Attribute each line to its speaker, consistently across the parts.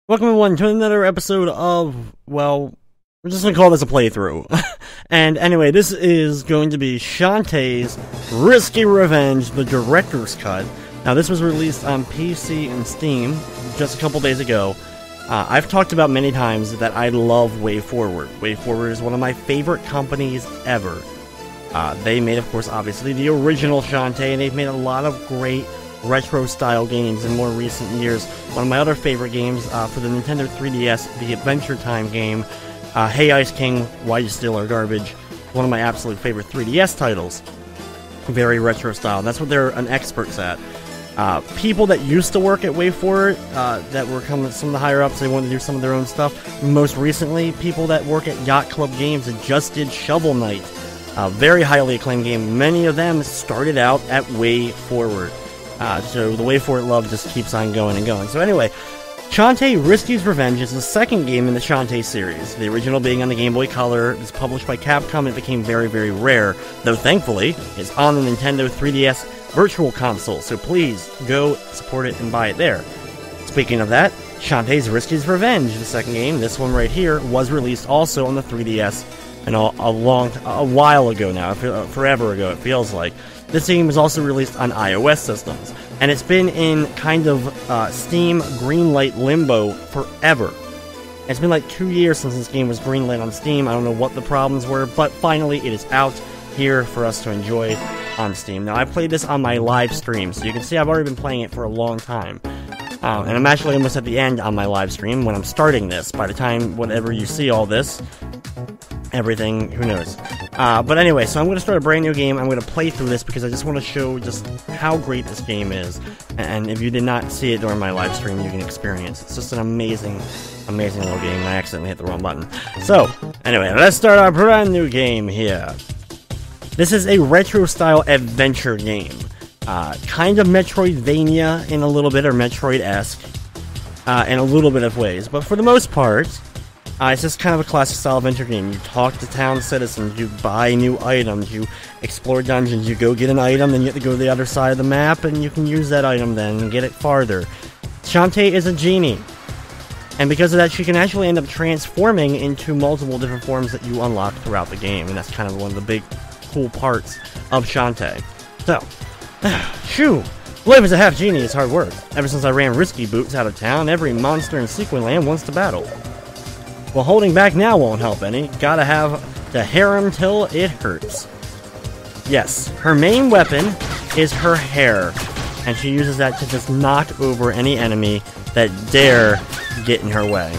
Speaker 1: Welcome everyone to another episode of, well, we're just gonna call this a playthrough. And anyway, this is going to be Shantae's Risky Revenge, the Director's Cut. Now this was released on PC and Steam just a couple days ago. I've talked about many times that I love Wayforward. Wayforward is one of my favorite companies ever. They made, of course, obviously, the original Shantae, and they've made a lot of great retro-style games in more recent years. One of my other favorite games for the Nintendo 3DS, the Adventure Time game, Hey Ice King, Why You Steal Our Garbage, one of my absolute favorite 3DS titles. Very retro-style, and that's what they're an experts at. People that used to work at Wayforward, that were some of the higher-ups, they wanted to do some of their own stuff. Most recently, people that work at Yacht Club Games that just did Shovel Knight. A very highly acclaimed game. Many of them started out at Wayforward. So the Wayforward love just keeps on going and going. So anyway, Shantae Risky's Revenge is the second game in the Shantae series. The original being on the Game Boy Color. It was published by Capcom. It became very, very rare, though thankfully it's on the Nintendo 3DS Virtual Console. So please go support it and buy it there. Speaking of that, Shantae's Risky's Revenge, the second game, this one right here, was released also on the 3DS and a while ago now, forever ago it feels like. This game was also released on iOS systems, and it's been in kind of Steam greenlight limbo forever. It's been like 2 years since this game was greenlit on Steam. I don't know what the problems were, but finally it is out here for us to enjoy on Steam. Now, I played this on my live stream, so you can see I've already been playing it for a long time. And I'm actually almost at the end on my live stream when I'm starting this. By the time whenever you see all this, everything, who knows. But anyway, so I'm going to start a brand new game. I'm going to play through this because I just want to show just how great this game is. And if you did not see it during my live stream, you can experience. It's just an amazing, amazing little game. I accidentally hit the wrong button. So, anyway, let's start our brand new game here. This is a retro-style adventure game. Kind of Metroidvania in a little bit, or Metroid-esque, in a little bit of ways. But for the most part, it's just kind of a classic style adventure game. You talk to town citizens, you buy new items, you explore dungeons, you go get an item, then you have to go to the other side of the map, and you can use that item then and get it farther. Shantae is a genie, and because of that, she can actually end up transforming into multiple different forms that you unlock throughout the game, and that's kind of one of the big, cool parts of Shantae. So, shoo! Life as a half genie is hard work. Ever since I ran Risky Boots out of town, every monster in Sequin Land wants to battle. Well, holding back now won't help any. Gotta have to harem till it hurts. Yes, her main weapon is her hair, and she uses that to just knock over any enemy that dare get in her way.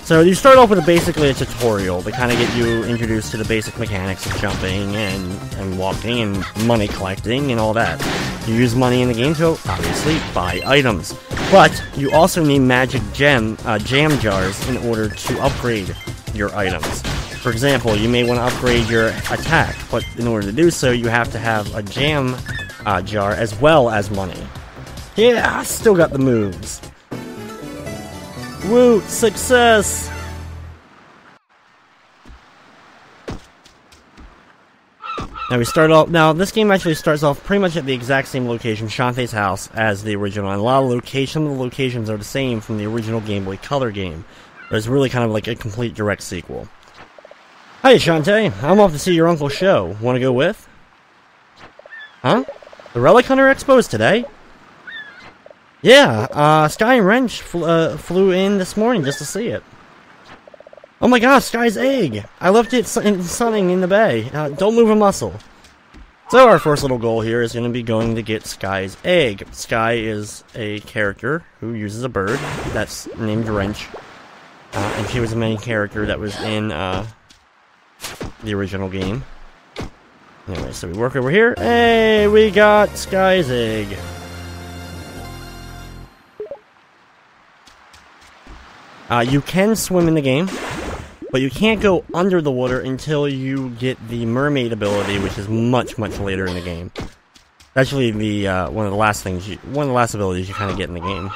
Speaker 1: So you start off with basically a tutorial to kind of get you introduced to the basic mechanics of jumping and walking and money collecting and all that. You use money in the game to obviously buy items. But you also need magic jam jars in order to upgrade your items. For example, you may want to upgrade your attack, but in order to do so, you have to have a jam jar as well as money. Yeah, still got the moves. Woot! Success! Now this game actually starts off pretty much at the exact same location, Shantae's house, as the original. And a lot of the locations are the same from the original Game Boy Color game. But it's really kind of like a complete direct sequel. Hi, Shantae. I'm off to see your uncle's show. Want to go with? Huh? The Relic Hunter Expo is today? Yeah, Sky and Wrench flew in this morning just to see it. Oh my gosh, Sky's egg! I left it sunning in the bay. Don't move a muscle. So our first little goal here is going to be going to get Sky's egg. Sky is a character who uses a bird that's named Wrench. And she was the main character that was in the original game. Anyway, so we work over here. Hey, we got Sky's egg. You can swim in the game, but you can't go under the water until you get the mermaid ability, which is much, much later in the game. Actually, the one of the last abilities you kind of get in the game.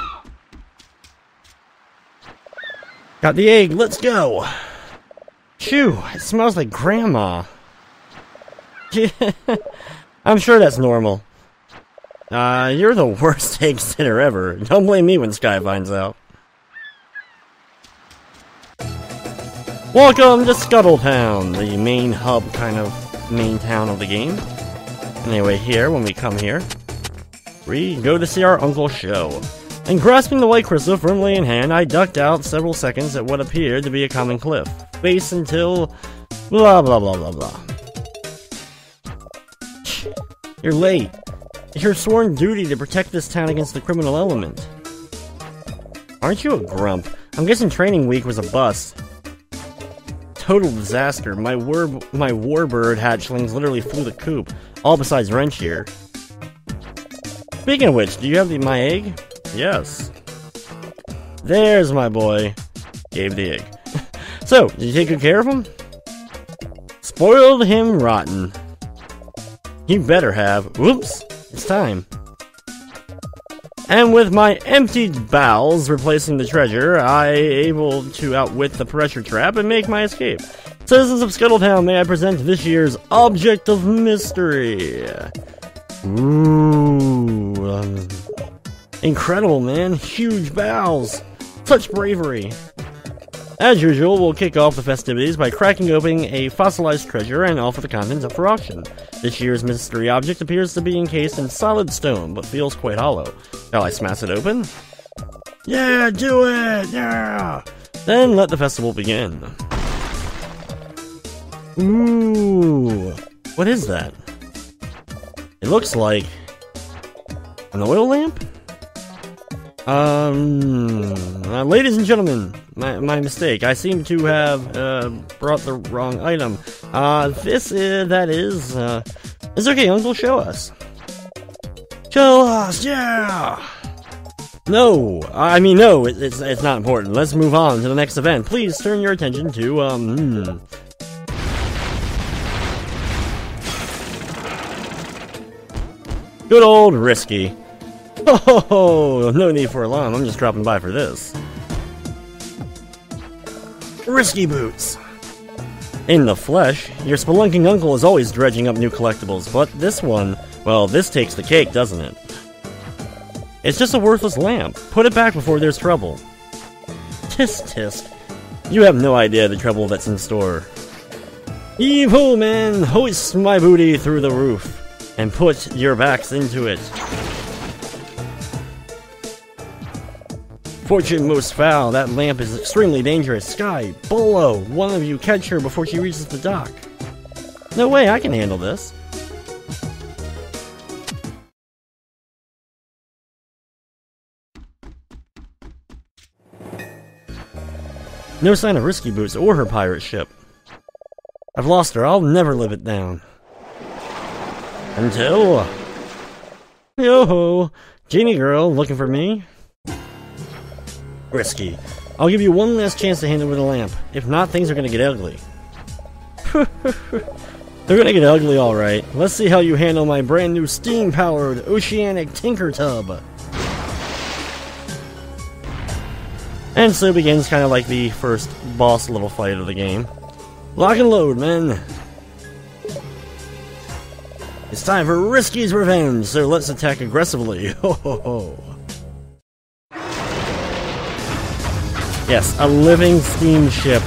Speaker 1: Got the egg. Let's go. Shoo! It smells like grandma. I'm sure that's normal. You're the worst egg sitter ever. Don't blame me when Sky finds out. Welcome to Scuttle Town, the main hub, kind of main town of the game. Anyway, here, when we come here, we go to see our uncle's show. And grasping the white crystal firmly in hand, I ducked out several seconds at what appeared to be a common cliff. Face until... blah blah blah blah blah. You're late. It's your sworn duty to protect this town against the criminal element. Aren't you a grump? I'm guessing training week was a bust. Total disaster. My warbird hatchlings literally flew the coop. All besides Wrench here. Speaking of which, do you have my egg? Yes. There's my boy. Gave the egg. So, did you take good care of him? Spoiled him rotten. You better have. Whoops. It's time. And with my emptied bowels replacing the treasure, I able to outwit the pressure trap and make my escape. Citizens of Scuttle Town, may I present this year's Object of Mystery. Ooh. Incredible, man. Huge bowels. Such bravery. As usual, we'll kick off the festivities by cracking open a fossilized treasure and offer the contents up for auction. This year's mystery object appears to be encased in solid stone, but feels quite hollow. Shall I smash it open? Yeah, do it! Yeah! Then let the festival begin. Ooh, what is that? It looks like an oil lamp? Ladies and gentlemen, my mistake. I seem to have brought the wrong item. It's okay, Uncle, show us. Show us, yeah! No, I mean, no, it's not important. Let's move on to the next event. Please turn your attention to, good old Risky. Oh, no need for alarm, I'm just dropping by for this. Risky Boots. In the flesh, your spelunking uncle is always dredging up new collectibles, but this one, well, this takes the cake, doesn't it? It's just a worthless lamp. Put it back before there's trouble. Tisk tisk. You have no idea the trouble that's in store. Heave-ho, man! Hoist my booty through the roof, and put your backs into it. Fortune most foul, that lamp is extremely dangerous. Sky, Bolo, one of you catch her before she reaches the dock. No way, I can handle this. No sign of Risky Boots or her pirate ship. I've lost her, I'll never live it down. Until... Yo-ho! Genie girl, looking for me? Risky. I'll give you one last chance to hand over the lamp. If not, things are gonna get ugly. They're gonna get ugly, alright. Let's see how you handle my brand new steam-powered oceanic tinker tub. And so begins kind of like the first boss little fight of the game. Lock and load, men. It's time for Risky's revenge, so let's attack aggressively. Ho ho ho. Yes, a living steamship.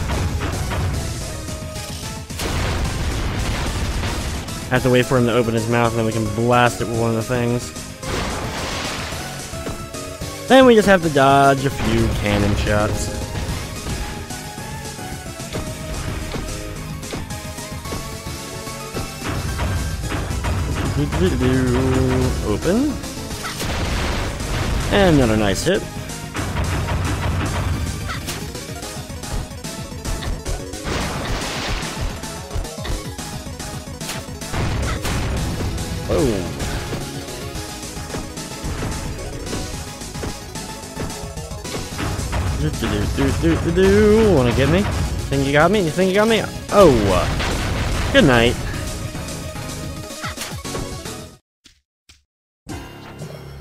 Speaker 1: Have to wait for him to open his mouth and then we can blast it with one of the things. Then we just have to dodge a few cannon shots. Open. And another nice hit. Whoa. Wanna get me? Think you got me? You think you got me? Oh. Good night.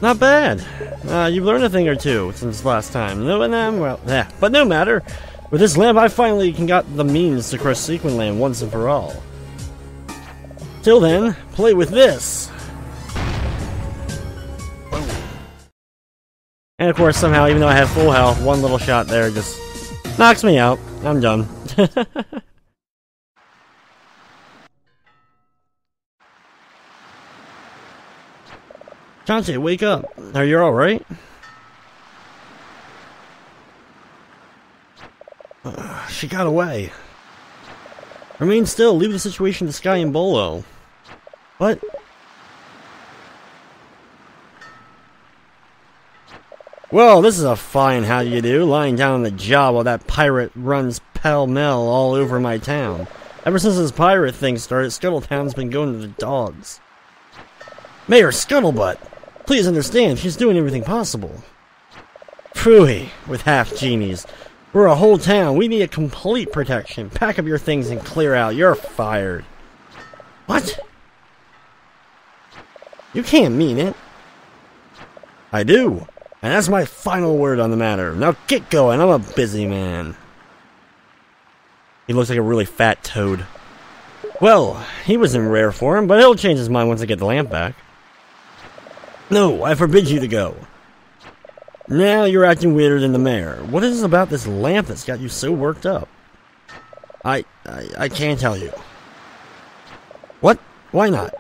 Speaker 1: Not bad. You've learned a thing or two since last time. But no matter. With this lamp, I finally got the means to crush Sequin Land once and for all. Till then, play with this. And of course, somehow, even though I have full health, one little shot there just knocks me out. I'm done. Shantae, wake up. Are you alright? She got away. Remain still. Leave the situation to Sky and Bolo. What? Well, this is a fine how do you do, lying down on the job while that pirate runs pell-mell all over my town. Ever since this pirate thing started, Scuttle Town's been going to the dogs. Mayor Scuttlebutt, please understand, she's doing everything possible. Phooey, with half genies. We're a whole town, we need a complete protection. Pack up your things and clear out, you're fired. What? You can't mean it. I do. And that's my final word on the matter. Now get going, I'm a busy man. He looks like a really fat toad. Well, he was in rare form, but he'll change his mind once I get the lamp back. No, I forbid you to go. Now you're acting weirder than the mayor. What is it about this lamp that's got you so worked up? I can't tell you. What? Why not?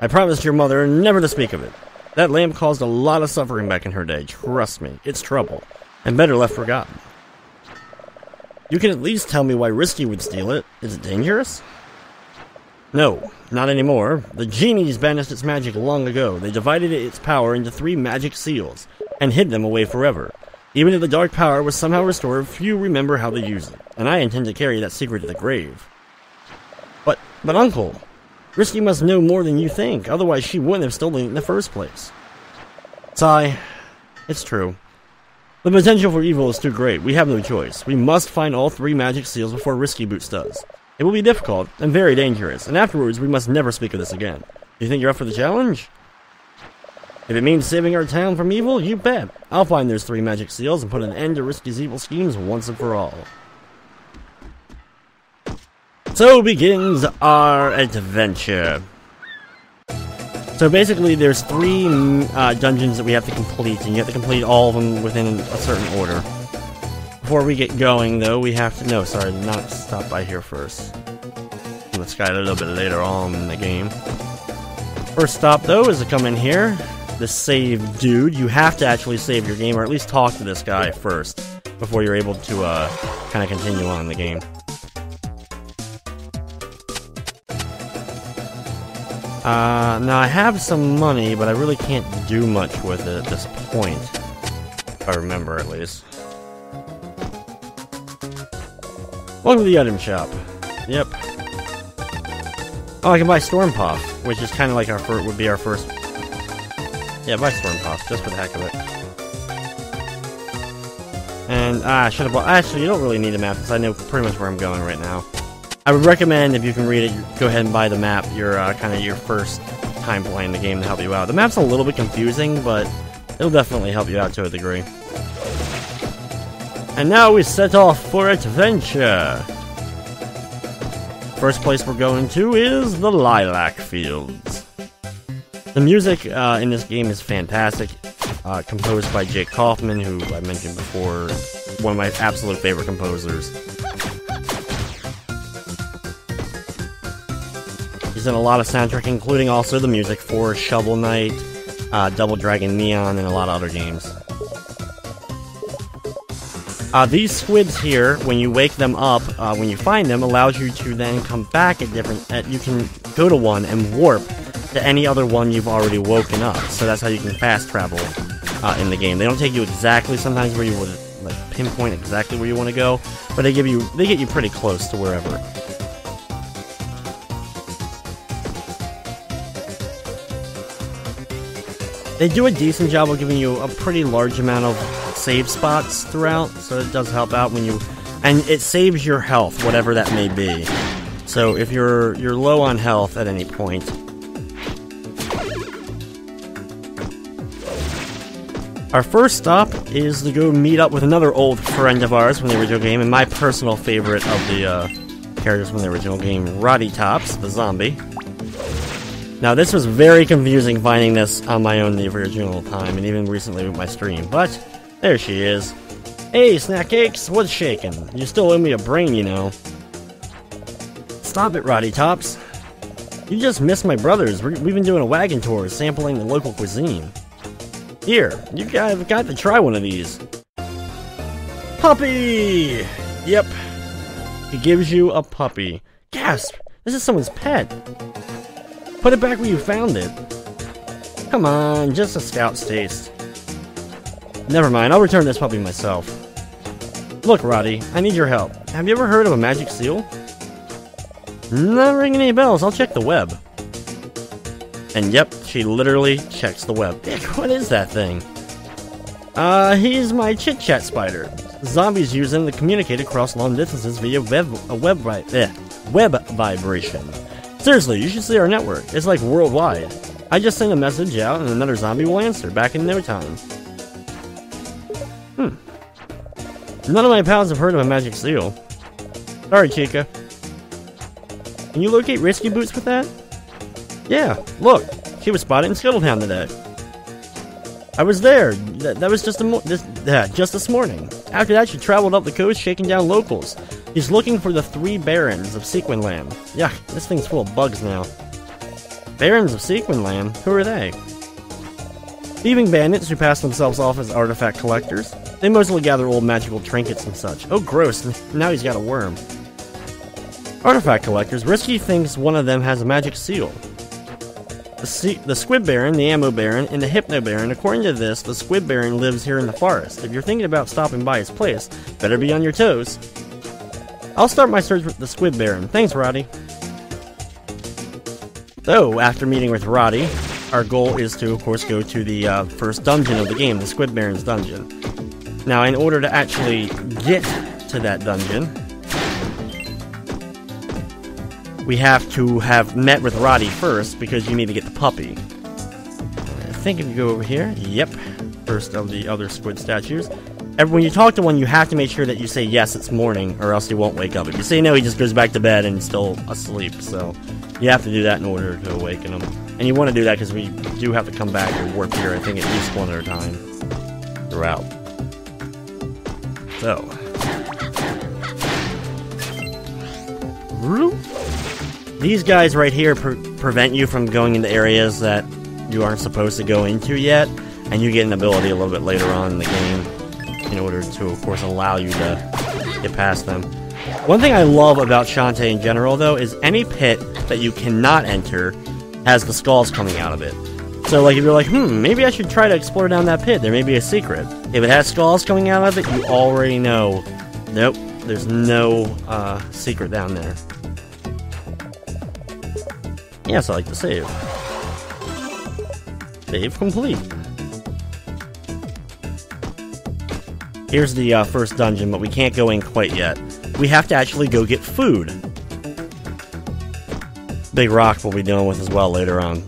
Speaker 1: I promised your mother never to speak of it. That lamp caused a lot of suffering back in her day. Trust me, it's trouble. And better left forgotten. You can at least tell me why Risky would steal it. Is it dangerous? No, not anymore. The genies banished its magic long ago. They divided its power into 3 magic seals, and hid them away forever. Even if the dark power was somehow restored, few remember how to use it. And I intend to carry that secret to the grave. But Uncle, Risky must know more than you think, otherwise she wouldn't have stolen it in the first place. Sigh. It's true. The potential for evil is too great. We have no choice. We must find all 3 magic seals before Risky Boots does. It will be difficult, and very dangerous, and afterwards we must never speak of this again. Do you think you're up for the challenge? If it means saving our town from evil, you bet. I'll find those 3 magic seals and put an end to Risky's evil schemes once and for all. So begins our adventure. So basically there's 3 dungeons that we have to complete, and you have to complete all of them within a certain order. Before we get going, though, we have to... No, sorry, not stop by here first. Let's guy a little bit later on in the game. First stop, though, is to come in here. The save dude. You have to actually save your game, or at least talk to this guy first, before you're able to kind of continue on in the game. Now I have some money, but I really can't do much with it at this point. If I remember, at least. Welcome to the item shop. Yep. Oh, I can buy Storm Puff, which is kind of like would be our first. Yeah, buy Storm Puff just for the heck of it. And I should have bought. Actually, you don't really need a map because I know pretty much where I'm going right now. I would recommend, if you can read it, go ahead and buy the map. Your kind of your first time playing the game to help you out. The map's a little bit confusing, but it'll definitely help you out to a degree. And now we set off for adventure. First place we're going to is the Lilac Fields. The music in this game is fantastic. Composed by Jake Kaufman, who I mentioned before, one of my absolute favorite composers. He's done a lot of soundtrack, including also the music for Shovel Knight, Double Dragon Neon, and a lot of other games. These squids here, when you wake them up, when you find them, allows you to then come back at different... you can go to one and warp to any other one you've already woken up. So that's how you can fast travel in the game. They don't take you exactly sometimes where you would like pinpoint exactly where you want to go, but they get you pretty close to wherever. They do a decent job of giving you a pretty large amount of save spots throughout, so it does help out when you... And it saves your health, whatever that may be. So if you're low on health at any point... Our first stop is to go meet up with another old friend of ours from the original game, and my personal favorite of the characters from the original game, Roddy Tops, the zombie. Now, this was very confusing finding this on my own the original time, and even recently with my stream, but there she is. Hey, snack cakes, what's shaking? You still owe me a brain, you know. Stop it, Roddy Tops. You just missed my brothers. We've been doing a wagon tour, sampling the local cuisine. Here, you guys have got to try one of these. Puppy! Yep. He gives you a puppy. Gasp! This is someone's pet. Put it back where you found it. Come on, just a scout's taste. Never mind, I'll return this puppy myself. Look, Roddy, I need your help. Have you ever heard of a magic seal? Not ringing any bells, I'll check the web. And yep, she literally checks the web. Ick, what is that thing? He's my chit-chat spider. Zombies use him to communicate across long distances via web vibration. Seriously, you should see our network. It's like worldwide. I just send a message out and another zombie will answer back in no time. None of my pals have heard of a magic seal. Sorry, Chica. Can you locate Risky Boots with that? Yeah, look. She was spotted in Scuttle Town today. I was there. That was just this morning. After that, she traveled up the coast shaking down locals. He's looking for the 3 Barons of Sequin Land. Yuck, this thing's full of bugs now. Barons of Sequin Land? Who are they? Thieving bandits who pass themselves off as artifact collectors. They mostly gather old magical trinkets and such. Oh, gross. Now he's got a worm. Artifact collectors. Risky thinks one of them has a magic seal. The Squid Baron, the Ammo Baron, and the Hypno Baron. According to this, the Squid Baron lives here in the forest. If you're thinking about stopping by his place, better be on your toes. I'll start my search with the Squid Baron. Thanks, Roddy. So, after meeting with Roddy, our goal is to, of course, go to the first dungeon of the game, the Squid Baron's dungeon. Now, in order to actually get to that dungeon, we have to have met with Roddy first, because you need to get the puppy. I think if you go over here, yep, first of the other squid statues. When you talk to one, you have to make sure that you say yes, it's morning, or else he won't wake up. If you say no, he just goes back to bed and still asleep, so you have to do that in order to awaken him. And you want to do that because we do have to come back and warp here, I think, at least one at a time throughout. So. These guys right here prevent you from going into areas that you aren't supposed to go into yet, and you get an ability a little bit later on in the game in order to, of course, allow you to get past them. One thing I love about Shantae in general, though, is any pit that you cannot enter has the skulls coming out of it. So, like, if you're like, maybe I should try to explore down that pit, there may be a secret. If it has skulls coming out of it, you already know, nope, there's no secret down there. Yes, I like to save. Save complete. Here's the first dungeon, but we can't go in quite yet. We have to actually go get food. Big Rock we'll be dealing with as well later on.